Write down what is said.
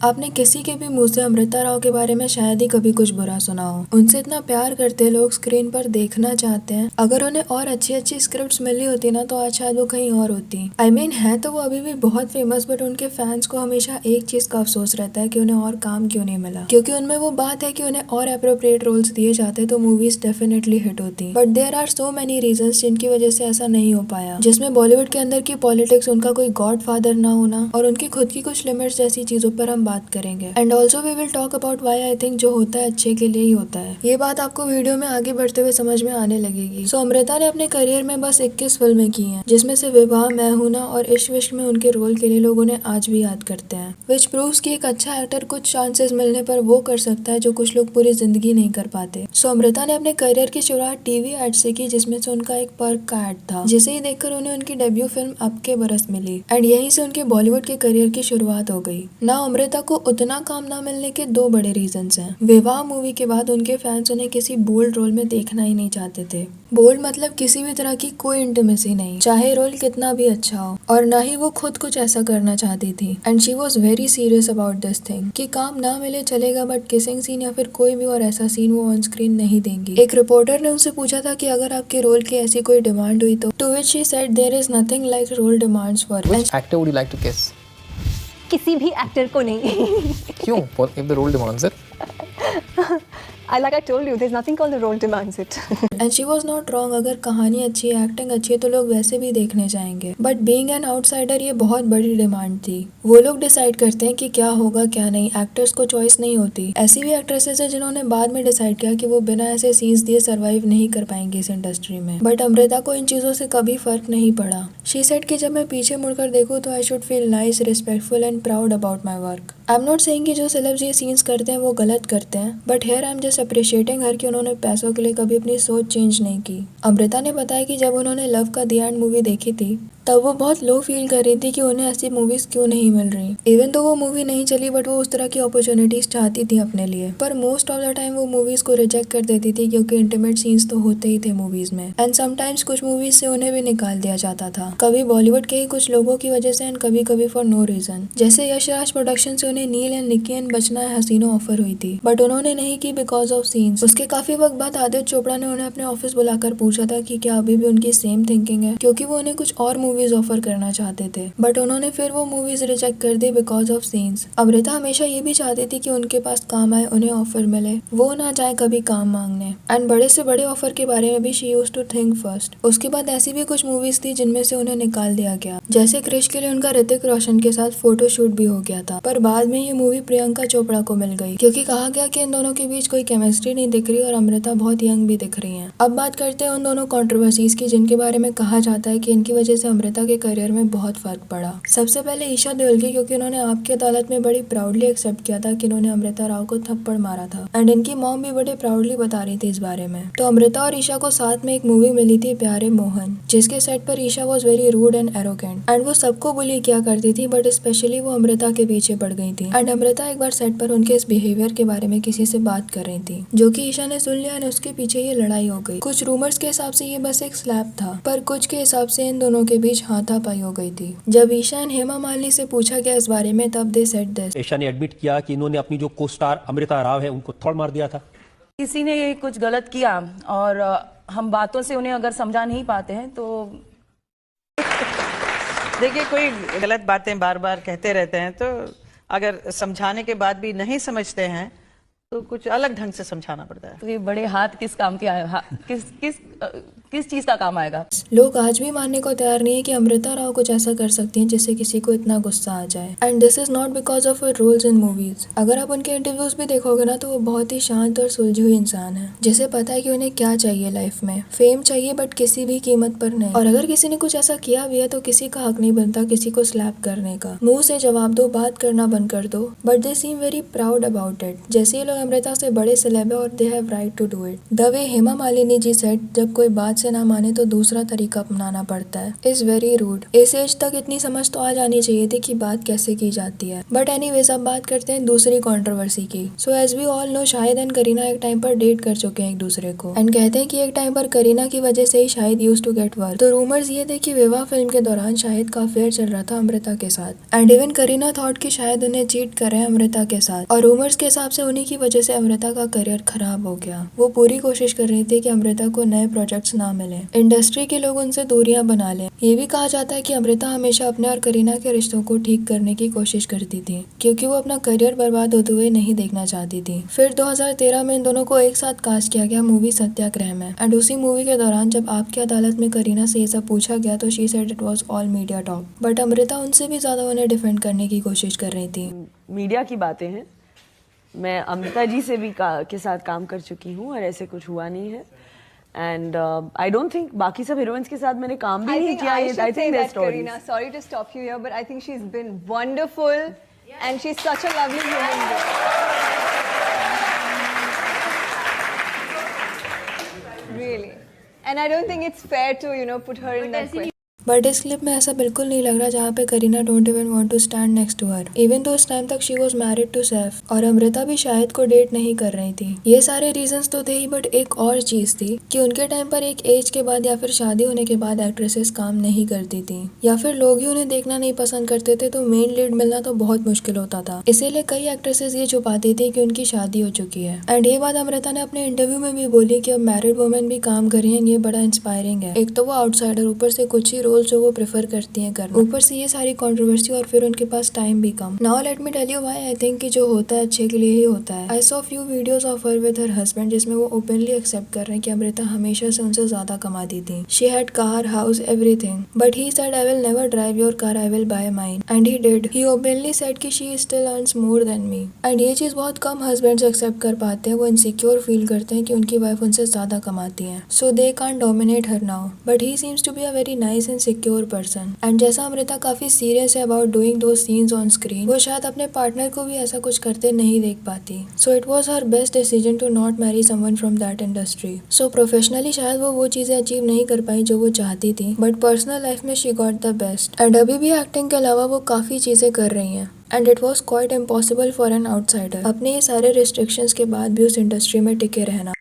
आपने किसी के भी मुंह से अमृता राव के बारे में शायद ही कभी कुछ बुरा सुना हो। उनसे इतना प्यार करते लोग स्क्रीन पर देखना चाहते हैं। अगर उन्हें और अच्छी अच्छी स्क्रिप्ट्स मिली होती ना तो आज शायद वो कहीं और होती। I mean, है तो वो अभी भी बहुत फेमस, बट उनके फैंस को हमेशा एक चीज का अफसोस रहता है कि उन्हें और काम क्यों नहीं मिला, क्योंकि उनमें वो बात है कि उन्हें और अप्रोप्रिएट रोल्स दिए जाते तो मूवीज डेफिनेटली हिट होती। But there are so many reasons जिनकी वजह से ऐसा नहीं हो पाया, जिसमें बॉलीवुड के अंदर की पॉलिटिक्स, उनका कोई गॉड फादर ना होना और उनकी खुद की कुछ लिमिट्स जैसी चीजों पर हम बात करेंगे। And also we will talk about why I think जो होता है अच्छे के लिए ही होता है। ये बात आपको वीडियो में आगे बढ़ते हुए समझ में आने लगेगी। सो अमृता ने अपने करियर में बस 21 फिल्में की हैं, जिसमें से विवाह, मैं हूं ना और इश्क विश्क में उनके रोल के लिए लोग उन्हें आज भी याद करते हैं। विच प्रूव्स कि एक अच्छा एक्टर कुछ चांसेस मिलने पर वो कर सकता है जो कुछ लोग पूरी जिंदगी नहीं कर पाते। सो अमृता ने अपने करियर की शुरुआत टीवी एड से की, जिसमें से उनका एक पर्क का एड था, जिसे ही देखकर उन्हें उनकी डेब्यू फिल्म अब के बरस मिली। एंड यहीं से उनके बॉलीवुड के करियर की शुरुआत हो गई। ना अमृता को उतना काम ना मिलने के दो बड़े रीजंस हैं। विवाह मूवी के बाद उनके फैंस उन्हें किसी बोल्ड रोल में देखना ही नहीं चाहते थे। बोल्ड मतलब किसी भी तरह की कोई इंटीमेसी नहीं, चाहे रोल कितना भी अच्छा हो, और ना ही वो खुद कुछ ऐसा करना चाहती थी। And she was very serious about this thing कि काम ना मिले चलेगा, बट किसिंग सीन या फिर कोई भी और ऐसा सीन वो ऑन स्क्रीन नहीं देंगी। एक रिपोर्टर ने उनसे पूछा था कि अगर आपके रोल की ऐसी कोई डिमांड हुई तो to which she said there is nothing like role demands for. Which actor would you like to kiss? किसी भी एक्टर को नहीं। क्यों? If the role demands it. Like I told you, there's nothing called the role demands it. And she was not wrong. अगर कहानी अच्छी है, acting अच्छी है तो लोग वैसे भी देखने जाएंगे। बट बीइंग एन आउटसाइडर ये बहुत बड़ी डिमांड थी। वो लोग डिसाइड करते हैं कि क्या होगा क्या नहीं, एक्टर्स को चॉइस नहीं होती। ऐसी भी एक्ट्रेसेस है जिन्होंने बाद में डिसाइड किया कि वो बिना ऐसे सीन्स दिए सर्वाइव नहीं कर पाएंगी इस इंडस्ट्री में। बट अमृता को इन चीजों से कभी फर्क नहीं पड़ा। शी सेड कि जब मैं पीछे मुड़कर देखूं तो I should feel nice, respectful and proud about my work. I am not saying कि जो सेलेब्स ये सीन्स करते हैं वो गलत करते हैं, but here I am just appreciating her कि उन्होंने पैसों के लिए कभी अपनी सोच चेंज नहीं की। अमृता ने बताया कि जब उन्होंने लव का द एंड मूवी देखी थी तब वो बहुत लो फील कर रही थी कि उन्हें ऐसी मूवीज क्यों नहीं मिल रही। इवन तो वो मूवी नहीं चली, बट वो उस तरह की अपॉर्चुनिटीज चाहती थी अपने लिए, पर मोस्ट ऑफ द टाइम वो मूवीज को रिजेक्ट कर देती थी क्योंकि इंटीमेट सीन्स तो होते ही थे मूवीज में। एंड समटाइम्स कुछ मूवीज से उन्हें भी निकाल दिया जाता था, कभी बॉलीवुड के ही कुछ लोगों की वजह से एंड कभी कभी फॉर नो रीजन। जैसे यश राज प्रोडक्शन से उन्हें नील एंड निकी एंड बचना है हसीनो ऑफर हुई थी, बट उन्होंने नहीं की बिकॉज ऑफ सीन्स। उसके काफी वक्त बाद आदित्य चोपड़ा ने उन्हें अपने ऑफिस बुलाकर पूछा था कि क्या अभी भी उनकी सेम थिंकिंग है, क्योंकि वो उन्हें कुछ और मूवीज ऑफर करना चाहते थे, बट उन्होंने फिर वो मूवीज रिजेक्ट कर दी बिकॉज ऑफ सीन्स। अमृता हमेशा ये भी चाहती थी कि उनके पास काम आए, उन्हें ऑफर मिले, वो ना जाए कभी काम मांगने। एंड बड़े से बड़े ऑफर के बारे में भी she used to think first. उसके बाद ऐसी भी कुछ मूवीज थी जिनमें से उन्हें निकाल दिया गया, जैसे क्रिश के लिए उनका ऋतिक रोशन के साथ फोटोशूट भी हो गया था, पर बाद में ये मूवी प्रियंका चोपड़ा को मिल गई क्योंकि कहा गया कि इन दोनों के बीच कोई केमिस्ट्री नहीं दिख रही और अमृता बहुत यंग भी दिख रही हैं। अब बात करते हैं उन दोनों कंट्रोवर्सीज की जिनके बारे में कहा जाता है कि इनकी वजह से अमृता के करियर में बहुत फर्क पड़ा। सबसे पहले ईशा देओल की, क्योंकि उन्होंने आपकी अदालत में बड़ी प्राउडली एक्सेप्ट किया था कि उन्होंने अमृता राव को थप्पड़ मारा था, एंड इनकी मॉम भी बड़े प्राउडली बता रही थी इस बारे में। तो अमृता और ईशा को साथ में एक मूवी मिली थी प्यारे मोहन, जिसके सेट पर Isha was very rude and arrogant and वो सबको बुली किया करती थी, बट स्पेशली वो अमृता के पीछे पड़ गई थी। एंड अमृता एक बार सेट पर उनके इस बिहेवियर के बारे में किसी से बात कर रही थी, जो कि ईशा ने सुन लिया और उसके पीछे ये लड़ाई हो गई। कुछ रूमर्स के हिसाब से ये बस एक स्लैप था, पर कुछ के हिसाब से इन दोनों के बीच हाथापाई हो गई थी। जब ईशा एंड हेमा मालिनी से पूछा गया इस बारे में तब दे सेड दिस। ईशा ने एडमिट किया कि इन्होंने अपनी जो को स्टार अमृता राव है उनको थप्पड़ मार दिया था। किसी ने कुछ गलत किया और हम बातों से उन्हें अगर समझा नहीं पाते हैं तो देखिए, कोई गलत बातें बार बार कहते रहते हैं तो अगर समझाने के बाद भी नहीं समझते हैं तो कुछ अलग ढंग से समझाना पड़ता है। तो ये बड़े हाथ किस काम के आए, किस चीज का काम आएगा? लोग आज भी मानने को तैयार नहीं है कि अमृता राव कुछ ऐसा कर सकती हैं जिससे किसी को इतना गुस्सा आ जाए। And this is not because of her roles in movies. अगर आप उनके इंटरव्यूज भी देखोगे ना तो वो बहुत ही शांत और सुलझी हुई इंसान है, जिसे पता है कि उन्हें क्या चाहिए लाइफ में। फेम चाहिए बट किसी भी कीमत पर नहीं। और अगर किसी ने कुछ ऐसा किया भी है तो किसी का हक नहीं बनता किसी को स्लैप करने का। मुंह से जवाब दो, बात करना बंद कर दो, but they seem very proud about it. जैसे ये लोग अमृता से बड़े सेलेब है और they have right to do it. The way Hema Malini ji said, जब कोई बात बात से ना माने तो दूसरा तरीका अपनाना पड़ता है। Is very rude. इस एज तक इतनी समझ तो आ जानी चाहिए थी कि बात कैसे की जाती है। बट एनीवेज अब बात करते हैं दूसरी कंट्रोवर्सी की। So as we all know, Shahid and Kareena एक टाइम पर डेट कर चुके हैं एक दूसरे को एंड कहते हैं कि एक टाइम पर करीना की वजह से ही Shahid used to get work. तो रूमर्स ये थे कि विवाह फिल्म के दौरान शाहिद का अफेयर चल रहा था अमृता के साथ एंड इवन करीना थॉट कि शायद उन्हें चीट कर रहे हैं अमृता के साथ। और रूमर्स के हिसाब से उन्हीं की वजह से अमृता का करियर खराब हो गया। वो पूरी कोशिश कर रही थी कि अमृता को नए प्रोजेक्ट्स ना मिले, इंडस्ट्री के लोग उनसे दूरियां बना लें। ये भी कहा जाता है कि अमृता हमेशा अपने और करीना के रिश्तों को ठीक करने की कोशिश करती थी क्योंकि वो अपना करियर बर्बाद होते हुए नहीं देखना चाहती थी। फिर 2013 में इन दोनों को एक साथ कास्ट किया गया मूवी सत्याग्रह में एंड उसी मूवी के दौरान जब आपकी अदालत में करीना से ये सब पूछा गया तो she said it was all media talk. But Amrita उनसे भी ज्यादा उन्हें डिफेंड करने की कोशिश कर रही थी। मीडिया की बातें हैं, मैं अमृता जी से भी के साथ काम कर चुकी हूँ और ऐसे कुछ हुआ नहीं है। एंड आई डोंट थिंक बाकी सब हीरोइंस के साथ मैंने काम भी नहीं किया। I think that Kareena, sorry to stop you here, but I think she's been wonderful and she's such a lovely human being. Really. And I don't think it's fair to, put her in that question. But इस clip में ऐसा बिल्कुल नहीं लग रहा जहाँ पे Kareena don't even want to stand next to her even तो उस टाइम तक she was married to Saif और अमृता भी शाहिद को डेट नहीं कर रही थी। ये सारे रीजंस तो थे ही, बट एक और चीज थी कि उनके टाइम पर एक एज के बाद या फिर शादी होने के बाद एक्ट्रेसेस काम नहीं करती थी या फिर लोग ही उन्हें देखना नहीं पसंद करते थे तो मेन लीड मिलना तो बहुत मुश्किल होता था। इसीलिए कई एक्ट्रेसेस ये छुपाती थी कि उनकी शादी हो चुकी है। एंड ये बात अमृता ने अपने इंटरव्यू में भी बोली कि अब मैरिड वुमेन भी काम कर रही है। ये बड़ा इंस्पायरिंग है। एक तो वो आउटसाइडर, ऊपर से कुछ ही रोल जो वो प्रेफर करती हैं करना, ऊपर से ये सारी कंट्रोवर्सी और फिर उनके पास टाइम भी कम। Now let me tell you why I think कि जो होता है अच्छे के लिए ही होता है। I saw few videos of her with her husband जिसमें वो ओपनली एक्सेप्ट कर रहे हैं कि अमृता हमेशा से उनसे ज्यादा कमाती थी। She had car, house, everything, but he said I will never drive your car, I will buy mine. And he did. He openly said कि she still earns more than me. And ये चीज बहुत कम husbands accept कर पाते हैं। वो insecure feel करते हैं कि उनकी वाइफ उनसे ज्यादा कमाती है, so they can't dominate her now. But he seems to be a very nice and secure person. And जैसा अमृता काफी सीरियस है about doing those scenes on screen, वो शायद अपने पार्टनर को भी ऐसा कुछ करते नहीं देख पाती। So it was her best decision to not marry someone from that industry. So professionally शायद वो चीजें अचीव नहीं कर पाई जो वो चाहती थी, बट पर्सनल लाइफ में she got the best. And अभी भी एक्टिंग के अलावा वो काफी चीजें कर रही हैं and it was quite impossible for an outsider अपने ये सारे रिस्ट्रिक्शंस के बाद भी उस इंडस्ट्री में टिके रहना।